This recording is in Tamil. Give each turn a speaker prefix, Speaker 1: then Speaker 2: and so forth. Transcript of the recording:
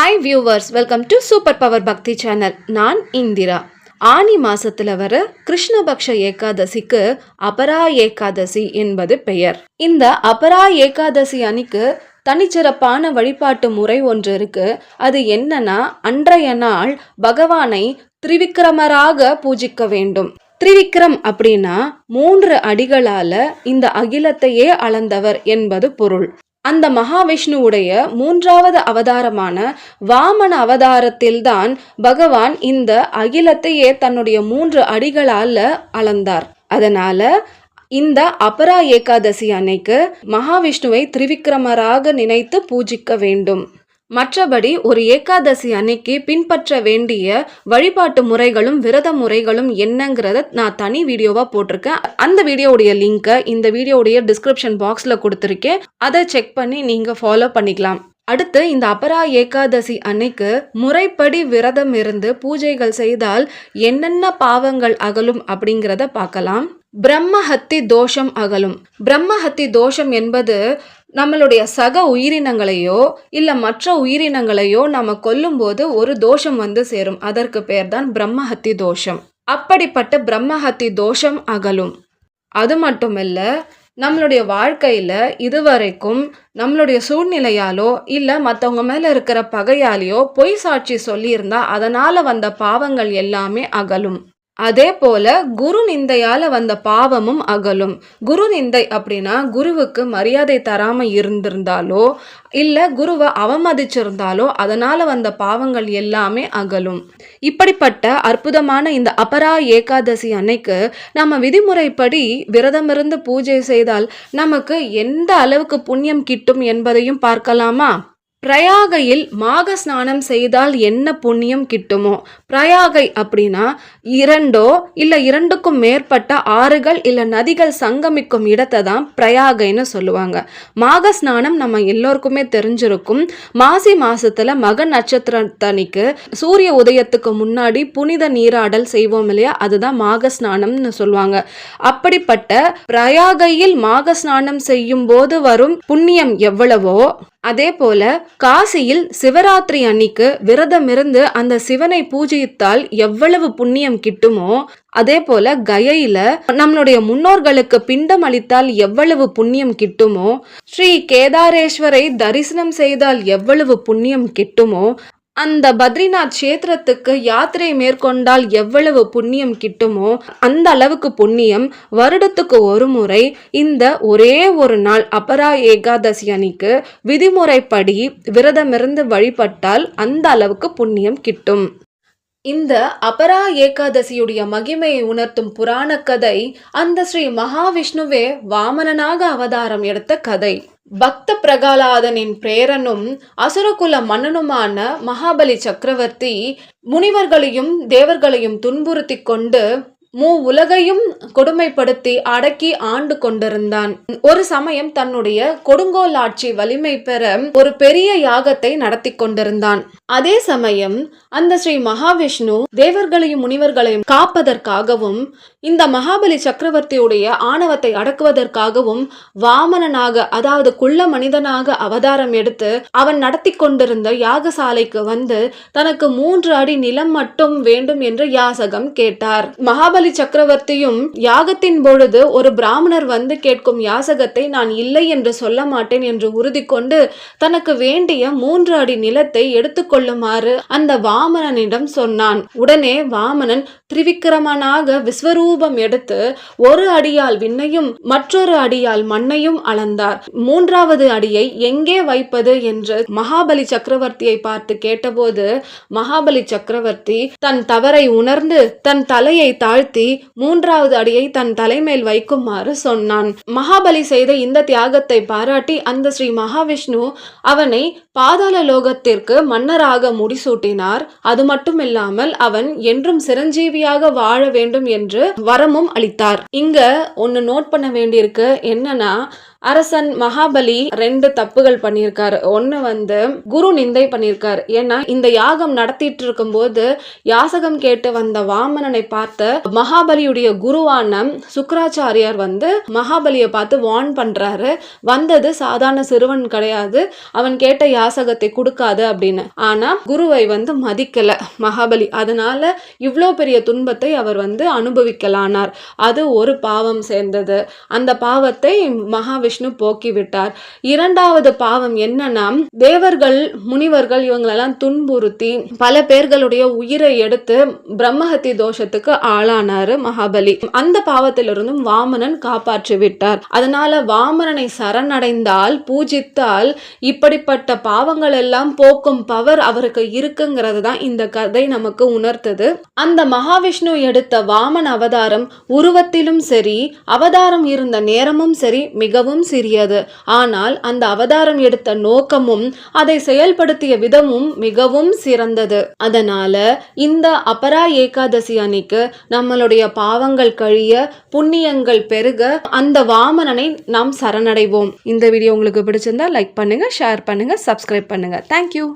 Speaker 1: Hi viewers, welcome to super power பக்தி சேனல். நான் இந்திரா. ஆனி மாசத்துல வர கிருஷ்ணபக்ஷ ஏகாதசிக்கு அபரா ஏகாதசி என்பது பெயர். இந்த அபரா ஏகாதசி அன்னைக்கு தனிச்சிறப்பான வழிபாட்டு முறை ஒன்று இருக்கு. அது என்னன்னா, அன்றைய நாள் பகவானை திரிவிக்ரமராக பூஜிக்க வேண்டும். திரிவிக்ரம் அப்படின்னா 3 அடிகளால இந்த அகிலத்தையே அளந்தவர் என்பது பொருள். அந்த மகாவிஷ்ணுவுடைய 3வது அவதாரமான வாமன அவதாரத்தில்தான் பகவான் இந்த அகிலத்தையே தன்னுடைய 3 அடிகளால அளந்தார். அதனால இந்த அபரா ஏகாதசி அன்னைக்கு மகாவிஷ்ணுவை திரிவிக்ரமராக நினைத்து பூஜிக்க வேண்டும். மற்றபடி ஒரு ஏகாதசி அன்னைக்கு பின்பற்ற வேண்டிய வழிபாட்டு முறைகளும் விரத முறைகளும் என்னங்கிறத நான் தனி வீடியோவா போட்டிருக்கேன். அந்த வீடியோவுடைய லிங்கை இந்த வீடியோவுடைய டிஸ்கிரிப்ஷன் பாக்ஸ்ல கொடுத்துருக்கேன். அதை செக் பண்ணி நீங்க ஃபாலோ பண்ணிக்கலாம். அடுத்து இந்த அபரா ஏகாதசி அன்னைக்கு முறைப்படி விரதம் இருந்து பூஜைகள் செய்தால் என்னென்ன பாவங்கள் அகலும் அப்படிங்கிறத பார்க்கலாம். பிரம்மஹத்தி தோஷம் அகலும். பிரம்மஹத்தி தோஷம் என்பது நம்மளுடைய சக உயிரினங்களையோ இல்ல மற்ற உயிரினங்களையோ நம்ம கொல்லும்போது ஒரு தோஷம் வந்து சேரும். அதற்கு பெயர்தான் பிரம்மஹத்தி தோஷம். அப்படிப்பட்ட பிரம்மஹத்தி தோஷம் அகலும். அது மட்டுமில்ல, நம்மளுடைய வாழ்க்கையில இதுவரைக்கும் நம்மளுடைய சூழ்நிலையாலோ இல்ல மற்றவங்க மேல இருக்கிற பகையாலேயோ பொய் சாட்சி சொல்லியிருந்தா அதனால வந்த பாவங்கள் எல்லாமே அகலும். அதே போல குரு நிந்தையால வந்த பாவமும் அகலும். குரு நிந்தை அப்படின்னா குருவுக்கு மரியாதை தராம இருந்திருந்தாலோ இல்ல குருவை அவமதிச்சிருந்தாலோ அதனால வந்த பாவங்கள் எல்லாமே அகலும். இப்படிப்பட்ட அற்புதமான இந்த அபரா ஏகாதசி அன்னைக்கு நம்ம விதிமுறைப்படி விரதமிருந்து பூஜை செய்தால் நமக்கு எந்த அளவுக்கு புண்ணியம் கிட்டும் என்பதையும் பார்க்கலாமா? பிரயாகையில் மாக ஸ்நானம் செய்தால் என்ன புண்ணியம் கிட்டுமோ? பிரயாகை அப்படின்னா 2 இல்ல 2க்கும் மேற்பட்ட ஆறுகள் இல்ல நதிகள் சங்கமிக்கும் இடத்தை தான் பிரயாகைன்னு சொல்லுவாங்க. மாக ஸ்நானம் நம்ம எல்லோருக்குமே தெரிஞ்சிருக்கும். மாசி மாசத்துல மக நட்சத்திரத்தன்னைக்கு சூரிய உதயத்துக்கு முன்னாடி புனித நீராடல் செய்வோம் இல்லையா, அதுதான் மாக ஸ்நானம்னு சொல்லுவாங்க. அப்படிப்பட்ட பிரயாகையில் மாக ஸ்நானம் செய்யும் போது வரும் புண்ணியம் எவ்வளவோ, அதே போல காசியில் சிவராத்திரி அன்னைக்கு விரதம் இருந்து அந்த சிவனை பூஜித்தால் எவ்வளவு புண்ணியம் கிட்டுமோ, அதே போல கயையில நம்மளுடைய முன்னோர்களுக்கு பிண்டம் அளித்தால் எவ்வளவு புண்ணியம் கிட்டுமோ, ஸ்ரீ கேதாரேஸ்வரை தரிசனம் செய்தால் எவ்வளவு புண்ணியம் கிட்டுமோ, அந்த பத்ரிநாத் கஷேத்திரத்துக்கு யாத்திரை மேற்கொண்டால் எவ்வளவு புண்ணியம் கிட்டுமோ அந்த அளவுக்கு புண்ணியம் வருடத்துக்கு ஒரு முறை இந்த ஒரே ஒரு நாள் அபரா ஏகாதசி அன்னைக்கு விதிமுறைப்படி விரதமிருந்து வழிபட்டால் அந்த அளவுக்கு புண்ணியம் கிட்டும். இந்த அபரா ஏகாதசியுடைய மகிமையை உணர்த்தும் புராண கதை அந்த ஸ்ரீ மகாவிஷ்ணுவே வாமனனாக அவதாரம் எடுத்த கதை. பக்த பிரகலாதனின் பிரேரனும் அசுரகுல மன்னனுமான மகாபலி சக்கரவர்த்தி முனிவர்களையும் தேவர்களையும் துன்புறுத்தி கொண்டு உலகையும் கொடுமைப்படுத்தி அடக்கி ஆண்டு கொண்டிருந்தான். ஒரு சமயம் தன்னுடைய கொடுங்கோல் ஆட்சி வலிமை பெற ஒரு பெரிய யாகத்தை நடத்தி கொண்டிருந்தான். அதே சமயம் அந்த ஸ்ரீ மகாவிஷ்ணு தேவர்களையும் முனிவர்களையும் காப்பதற்காகவும் இந்த மகாபலி சக்கரவர்த்தியுடைய ஆணவத்தை அடக்குவதற்காகவும் வாமனனாக, அதாவது குள்ள மனிதனாக அவதாரம் எடுத்து அவன் நடத்தி கொண்டிருந்த யாகசாலைக்கு வந்து தனக்கு 3 அடி நிலம் மட்டும் வேண்டும் என்று யாசகம் கேட்டார். மகாபலி சக்கரவர்த்தியும் யாகத்தின் பொழுது ஒரு பிராமணர் வந்து கேட்கும் யாசகத்தை நான் இல்லை என்று சொல்ல மாட்டேன் என்று உறுதி கொண்டு தனக்கு வேண்டிய 3 அடி நிலத்தை எடுத்துக்கொள்ளுமாறு அந்த வாமனனிடம் சொன்னான். உடனே வாமனன் திரிவிக்ரமனாக விஸ்வரூபம் எடுத்து 1 அடியால் விண்ணையும் மற்றொரு அடியால் மண்ணையும் அளந்தார். 3வது அடியை எங்கே வைப்பது என்று மகாபலி சக்கரவர்த்தியை பார்த்து கேட்டபோது மகாபலி சக்கரவர்த்தி தன் தவறை உணர்ந்து தன் தலையை தாழ்த்தி 3வது அடியை தன் தலைமேல் வைக்குமாறு சொன்னான். மகாபலி செய்த இந்த தியாகத்தை பாராட்டி அந்த ஸ்ரீ மகாவிஷ்ணு அவனை பாதாள லோகத்திற்கு மன்னராக முடிசூட்டினார். அது மட்டுமில்லாமல் அவன் என்றும் சிரஞ்சீவியாக வாழ வேண்டும் என்று வரமும் அளித்தார். இங்க ஒன்னு நோட் பண்ண வேண்டியிருக்கு. என்னன்னா, அரசன் மகாபலி 2 தப்புகள் பண்ணியிருக்காரு. ஒன்னு வந்து குரு நிந்தை பண்ணியிருக்காரு. ஏன்னா இந்த யாகம் நடத்திட்டு இருக்கும் போது யாசகம் கேட்டு வந்த வாமனனை பார்த்த மகாபலியுடைய குருவான சுக்கராச்சாரியார் வந்து மகாபலியை பார்த்து வார்ன் பண்றாரு. வந்தது சாதாரண சிறுவன் கிடையாது, அவன் கேட்ட யாசகத்தை கொடுக்காது அப்படின்னு. ஆனா குருவை வந்து மதிக்கல மகாபலி. அதனால இவ்வளோ பெரிய துன்பத்தை அவர் வந்து அனுபவிக்கலானார். அது ஒரு பாவம் சேர்ந்தது. அந்த பாவத்தை மகாவிஷ்ணு போக்கி விட்டார். 2வது பாவம் என்னன்னா, தேவர்கள் முனிவர்கள் இவங்களெல்லாம் துன்புறுத்தி பல பேர்களுடைய உயிரை எடுத்து பிரம்மஹத்தி தோஷத்துக்கு ஆளானாரு மகாபலி. அந்த பாவத்திலிருந்தும் வாமனன் காப்பாற்றி விட்டார். அதனால வாமனனை சரணடைந்தால் பூஜித்தால் இப்படிப்பட்ட பாவங்கள் எல்லாம் போக்கும் பவர் அவருக்கு இருக்குங்கிறது தான் இந்த கதை நமக்கு உணர்த்தது. அந்த மகாவிஷ்ணு எடுத்த வாமன் அவதாரம் உருவத்திலும் சரி, அவதாரம் இருந்த நேரமும் சரி மிகவும் சிறியது. ஆனால் அந்த அவதாரம் எடுத்த நோக்கமும் அதை செயல்படுத்திய விதமும் மிகவும் சிறந்தது. அதனால இந்த அபரா ஏகாதசி அன்னைக்கு நம்மளுடைய பாவங்கள் கழிய, புண்ணியங்கள் பெருக அந்த வாமனனை நாம் சரணடைவோம். இந்த வீடியோ உங்களுக்கு பிடிச்சிருந்தா லைக் பண்ணுங்க, ஷேர் பண்ணுங்க, சப்ஸ்கிரைப் பண்ணுங்க. தேங்க்யூ.